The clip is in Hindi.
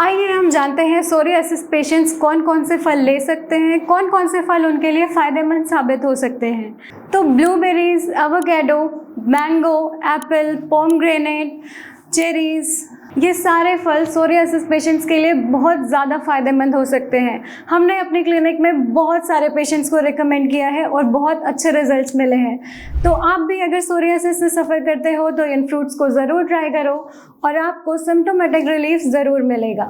आइए हम जानते हैं सोरियासिस पेशेंट्स कौन कौन से फल ले सकते हैं, कौन कौन से फल उनके लिए फ़ायदेमंद साबित हो सकते हैं। तो blueberries, avocado, mango, Apple, pomegranate, cherries, ये सारे फल सोरियासिस पेशेंट्स के लिए बहुत ज़्यादा फ़ायदेमंद हो सकते हैं। हमने अपनी क्लिनिक में बहुत सारे पेशेंट्स को रिकमेंड किया है और बहुत अच्छे रिजल्ट्स मिले हैं। तो आप भी अगर सोरियासिस से सफ़र करते हो तो इन फ्रूट्स को ज़रूर ट्राई करो और आपको सिम्प्टोमेटिक रिलीफ ज़रूर मिलेगा।